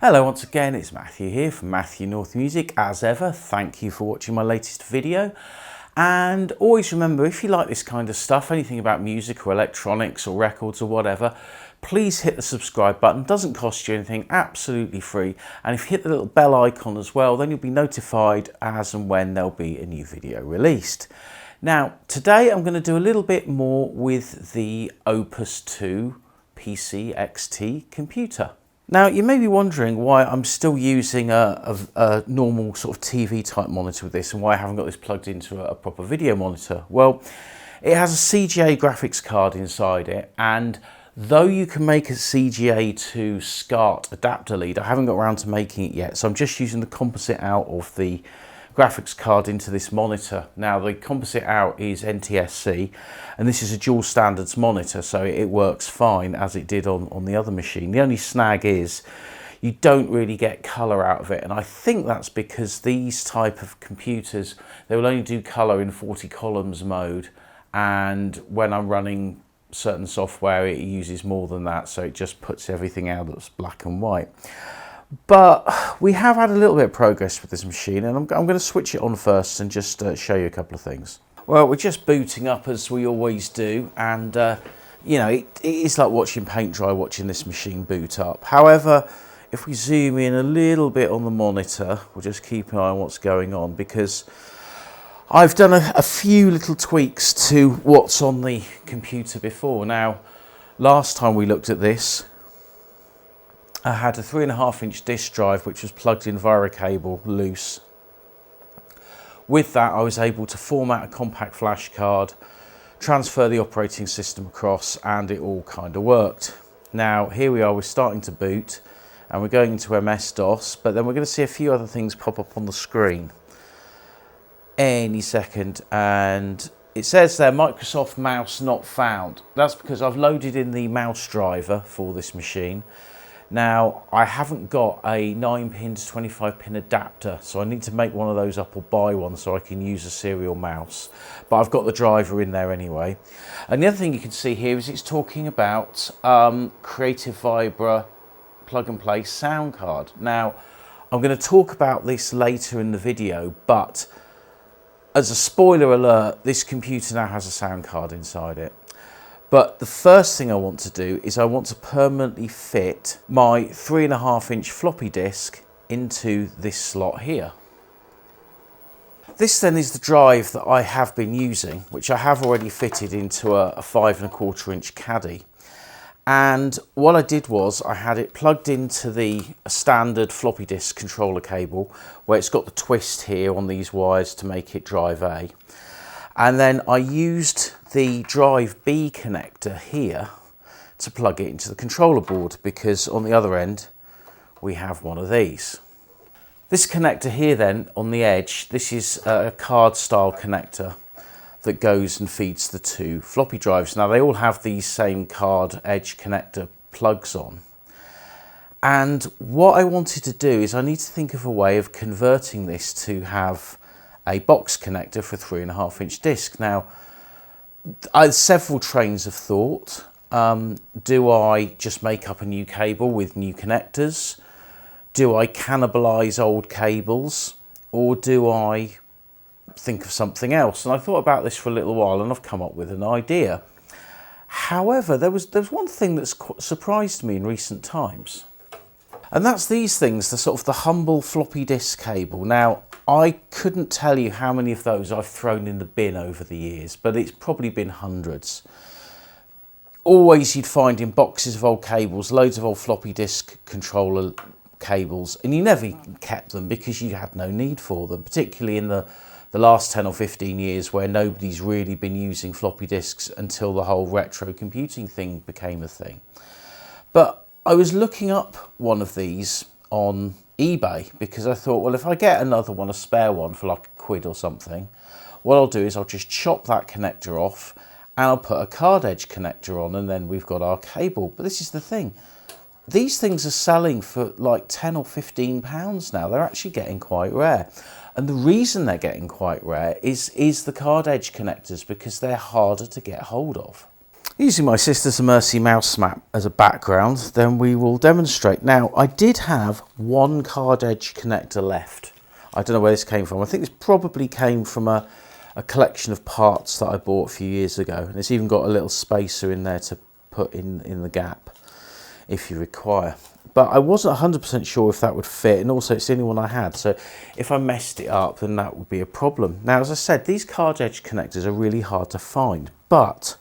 Hello once again, it's Matthew here from Matthew North Music. As ever, thank you for watching my latest video. And always remember, if you like this kind of stuff, anything about music or electronics or records or whatever, please hit the subscribe button. It doesn't cost you anything, absolutely free. And if you hit the little bell icon as well, then you'll be notified as and when there'll be a new video released. Now, today I'm going to do a little bit more with the OPUS II PCXT computer. Now, you may be wondering why I'm still using a normal sort of TV type monitor with this and why I haven't got this plugged into a proper video monitor. Well, it has a CGA graphics card inside it, and though you can make a CGA to SCART adapter lead, I haven't got around to making it yet, so I'm just using the composite out of the graphics card into this monitor. Now, the composite out is NTSC, and this is a dual standards monitor, so it works fine as it did on the other machine. The only snag is you don't really get colour out of it, and I think that's because these type of computers, they will only do colour in 40 columns mode, and when I'm running certain software it uses more than that, so it just puts everything out that's black and white. But we have had a little bit of progress with this machine, and I'm going to switch it on first and just show you a couple of things. Well, we're just booting up as we always do, and you know, it is like watching paint dry, watching this machine boot up. However, if we zoom in a little bit on the monitor, we'll just keep an eye on what's going on, because I've done a few little tweaks to what's on the computer before. Now, last time we looked at this, I had a 3.5-inch disk drive which was plugged in via a cable loose. With that, I was able to format a compact flash card, transfer the operating system across, and it all kind of worked. Now here we are, we're starting to boot and we're going into MS-DOS, but then we're going to see a few other things pop up on the screen any second, and it says there Microsoft mouse not found. That's because I've loaded in the mouse driver for this machine. Now, I haven't got a 9-pin to 25-pin adapter, so I need to make one of those up or buy one so I can use a serial mouse. But I've got the driver in there anyway. And the other thing you can see here is it's talking about Creative Vibra plug-and-play sound card. Now, I'm going to talk about this later in the video, but as a spoiler alert, this computer now has a sound card inside it. But the first thing I want to do is I want to permanently fit my 3.5-inch floppy disk into this slot here. This then is the drive that I have been using, which I have already fitted into a 5.25-inch caddy. And what I did was I had it plugged into the standard floppy disk controller cable, where it's got the twist here on these wires to make it drive A. And then I used the drive B connector here to plug it into the controller board, because on the other end we have one of these. This connector here then on the edge, this is a card style connector that goes and feeds the two floppy drives. Now they all have these same card edge connector plugs on. And what I wanted to do is I need to think of a way of converting this to have a box connector for a 3.5-inch disc. Now, I had several trains of thought. Do I just make up a new cable with new connectors? Do I cannibalize old cables? Or do I think of something else? And I thought about this for a little while, and I've come up with an idea. However, there was one thing that's surprised me in recent times. And that's these things, the sort of the humble floppy disk cable. Now, I couldn't tell you how many of those I've thrown in the bin over the years, but it's probably been hundreds. Always you'd find in boxes of old cables, loads of old floppy disk controller cables, and you never kept them because you had no need for them, particularly in the last 10 or 15 years where nobody's really been using floppy disks until the whole retro computing thing became a thing. But I was looking up one of these on eBay because I thought, well, if I get another one, a spare one for like £1 or something, what I'll do is I'll just chop that connector off and I'll put a card edge connector on, and then we've got our cable. But this is the thing, these things are selling for like £10 or £15 now. They're actually getting quite rare. And the reason they're getting quite rare is the card edge connectors, because they're harder to get hold of. Using my Sister to Mercy mouse map as a background, then we will demonstrate. Now, I did have one card edge connector left. I don't know where this came from. I think this probably came from a collection of parts that I bought a few years ago. And it's even got a little spacer in there to put in the gap if you require. But I wasn't 100% sure if that would fit, and also it's the only one I had. So if I messed it up, then that would be a problem. Now, as I said, these card edge connectors are really hard to find, but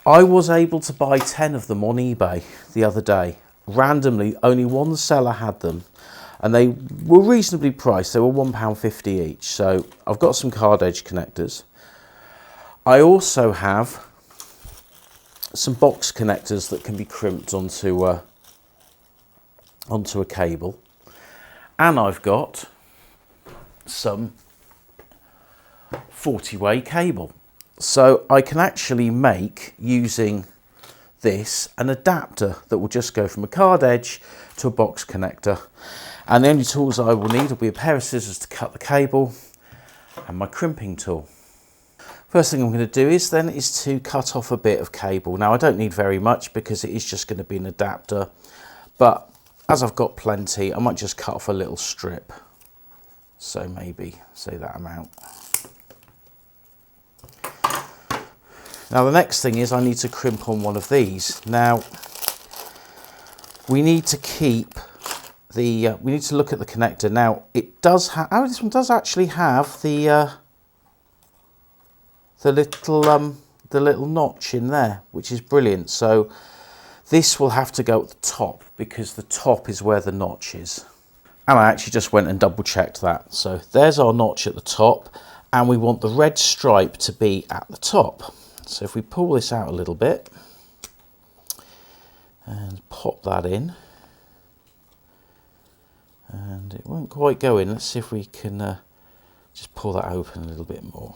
I was able to buy 10 of them on eBay the other day. Randomly, only one seller had them, and they were reasonably priced. They were £1.50 each. So I've got some card edge connectors. I also have some box connectors that can be crimped onto a cable, and I've got some 40-way cable. So I can actually make, using this, an adapter that will just go from a card edge to a box connector. And the only tools I will need will be a pair of scissors to cut the cable and my crimping tool. First thing I'm going to do is to cut off a bit of cable. Now, I don't need very much because it is just going to be an adapter, but as I've got plenty, I might just cut off a little strip. So maybe, say that amount. Now the next thing is I need to crimp on one of these. Now we need to keep the, we need to look at the connector. Now it does have, oh, this one does actually have the little notch in there, which is brilliant. So this will have to go at the top because the top is where the notch is. And I actually just went and double checked that. So there's our notch at the top, and we want the red stripe to be at the top. So if we pull this out a little bit and pop that in, and it won't quite go in. Let's see if we can just pull that open a little bit more.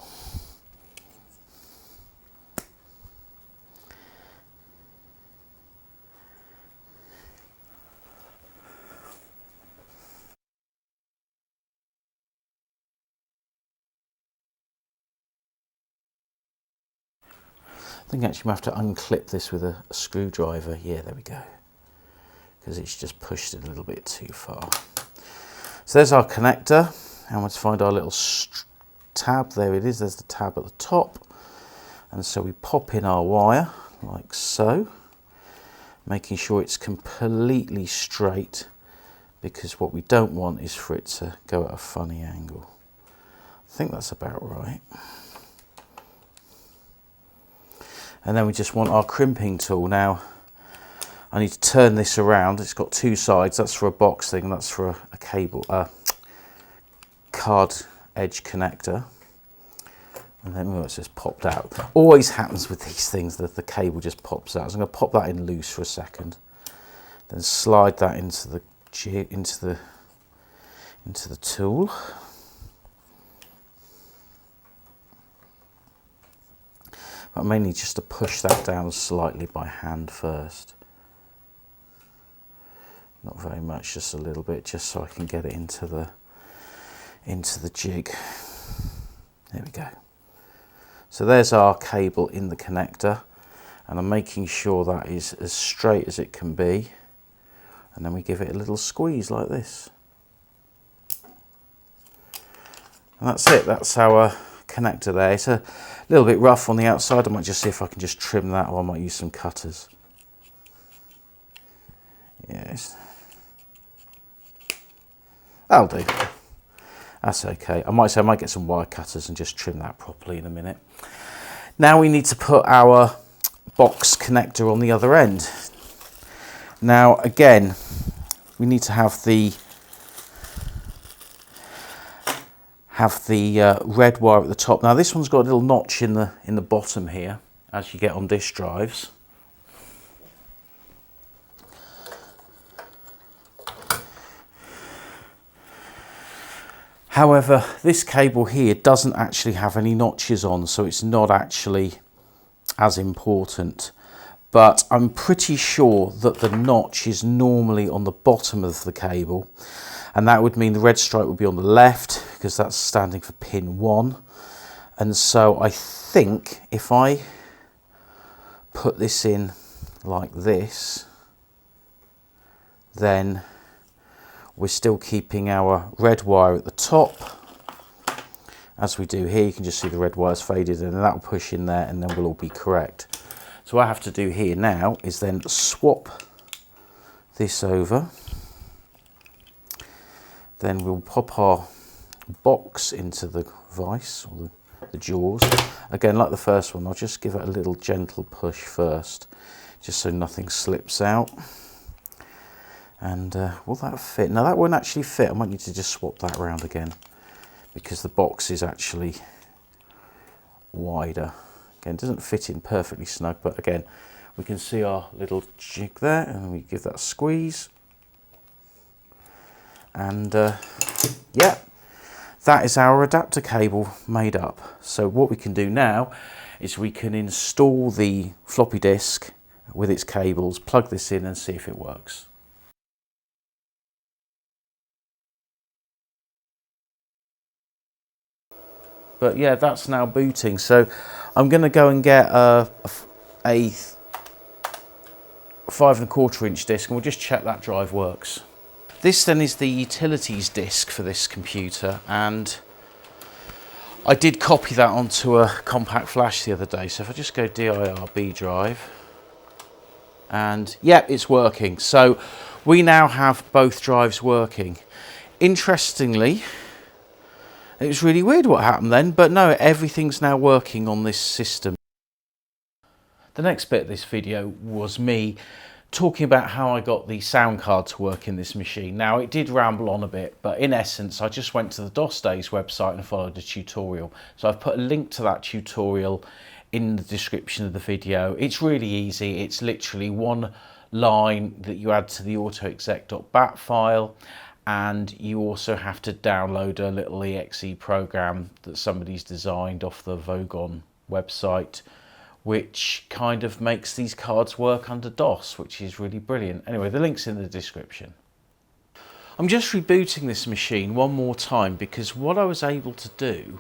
I think actually we have to unclip this with a screwdriver. Yeah, there we go. Because it's just pushed it a little bit too far. So there's our connector. And let's find our little tab. There it is. There's the tab at the top. And so we pop in our wire like so, making sure it's completely straight, because what we don't want is for it to go at a funny angle. I think that's about right. And then we just want our crimping tool. Now, I need to turn this around. It's got two sides. That's for a box thing, that's for a cable, card edge connector. And then, oh, it's just popped out. Always happens with these things that the cable just pops out. So I'm going to pop that in loose for a second. Then slide that into the tool. But mainly just to push that down slightly by hand first. Not very much, just a little bit, just so I can get it into the jig. There we go. So there's our cable in the connector, and I'm making sure that is as straight as it can be. And then we give it a little squeeze like this. And that's it, that's our connector there. It's a little bit rough on the outside. I might just see if I can just trim that, or I might use some cutters. Yes, that'll do. That's okay. I might get some wire cutters and just trim that properly in a minute. Now we need to put our box connector on the other end. Now again, we need to have the red wire at the top. Now this one's got a little notch in the bottom here, as you get on disk drives. However, this cable here doesn't actually have any notches on, so it's not actually as important. But I'm pretty sure that the notch is normally on the bottom of the cable, and that would mean the red stripe would be on the left, because that's standing for pin 1. And so I think if I put this in like this, then we're still keeping our red wire at the top. As we do here, you can just see the red wire's faded, and that will push in there, and then we'll all be correct. So what I have to do here now is then swap this over. Then we'll pop our box into the vise, or the jaws. Again, like the first one, I'll just give it a little gentle push first, just so nothing slips out. And will that fit? Now that won't actually fit. I might need to just swap that around again, because the box is actually wider. Again, it doesn't fit in perfectly snug, but again, we can see our little jig there, and we give that a squeeze. And yeah, that is our adapter cable made up. So what we can do now is we can install the floppy disk with its cables, plug this in and see if it works. But yeah, that's now booting. So I'm going to go and get a 5¼ inch disc, and we'll just check that drive works. This then is the utilities disc for this computer, and I did copy that onto a compact flash the other day. So if I just go dir B drive, and yeah, it's working. So we now have both drives working. Interestingly, it was really weird what happened then, but no, everything's now working on this system. The next bit of this video was me talking about how I got the sound card to work in this machine. Now, it did ramble on a bit, but in essence, I just went to the DOS Days website and followed a tutorial. So I've put a link to that tutorial in the description of the video. It's really easy. It's literally one line that you add to the autoexec.bat file, and you also have to download a little exe program that somebody's designed off the Vogon website, which kind of makes these cards work under DOS, which is really brilliant. Anyway, the link's in the description. I'm just rebooting this machine one more time, because what I was able to do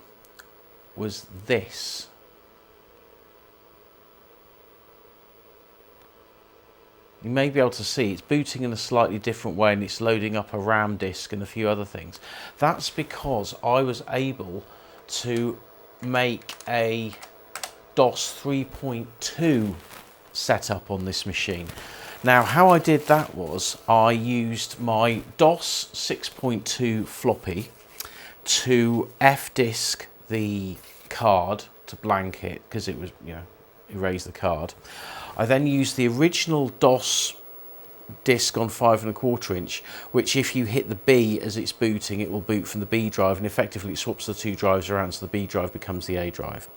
was this. You may be able to see it's booting in a slightly different way, and it's loading up a RAM disk and a few other things. That's because I was able to make a DOS 3.2 setup on this machine. Now, how I did that was I used my DOS 6.2 floppy to F-disk the card to blank it, because it was, you know, erase the card. I then used the original DOS disk on 5¼ inch, which if you hit the B as it's booting, it will boot from the B drive, and effectively it swaps the two drives around, so the B drive becomes the A drive.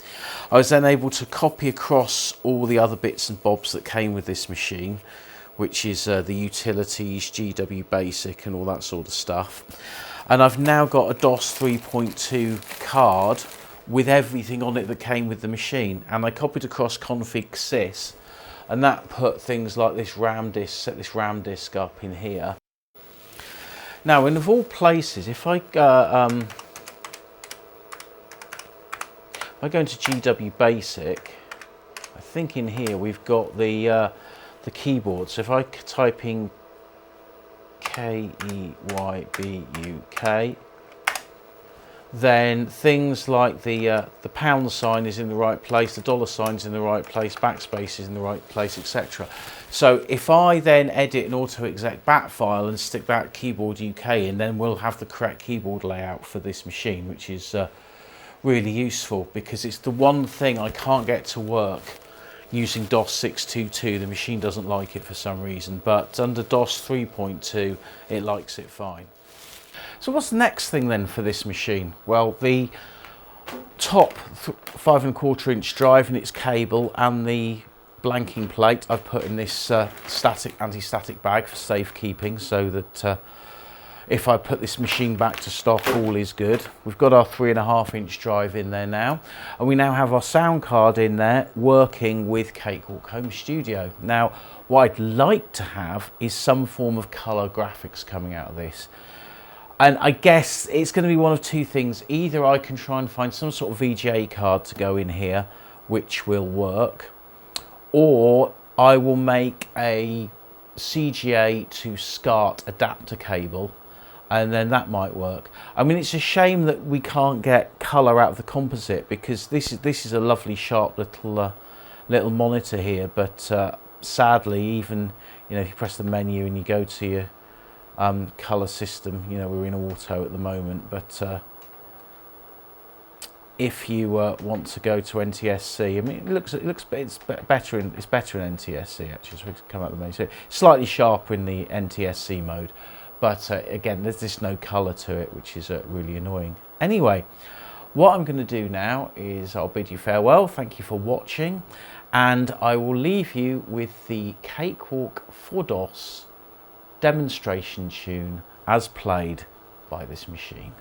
I was then able to copy across all the other bits and bobs that came with this machine, which is the utilities, GW Basic and all that sort of stuff. And I've now got a DOS 3.2 card with everything on it that came with the machine, and I copied across config sys, and that put things like this RAM disk, set this RAM disk up in here. Now, in of all places, if I go into GW Basic, I think in here we've got the keyboard. So if I type in KEYBUK, then things like the pound sign is in the right place, the dollar sign is in the right place, backspace is in the right place, etc. So if I then edit an autoexec.bat file and stick that keyboard UK in, then we'll have the correct keyboard layout for this machine, which is really useful, because it's the one thing I can't get to work using DOS 6.2. The machine doesn't like it for some reason, but under DOS 3.2 it likes it fine. So what's the next thing then for this machine? Well, the top 5¼ inch drive and its cable and the blanking plate I've put in this anti-static bag for safekeeping, so that if I put this machine back to stock, all is good. We've got our 3½ inch drive in there now, and we now have our sound card in there working with Cakewalk Home Studio. Now, what I'd like to have is some form of colour graphics coming out of this. And I guess it's going to be one of two things. Either I can try and find some sort of VGA card to go in here, which will work, or I will make a CGA to SCART adapter cable, and then that might work. I mean, it's a shame that we can't get colour out of the composite, because this is a lovely sharp little monitor here, but sadly, even, you know, if you press the menu and you go to your colour system, you know, we're in auto at the moment, but if you want to go to NTSC, I mean, it's better in NTSC actually. So we can come up with the menu. So slightly sharper in the NTSC mode, but again, there's just no colour to it, which is really annoying. Anyway, what I'm going to do now is I'll bid you farewell. Thank you for watching, and I will leave you with the Cakewalk for DOS demonstration tune as played by this machine.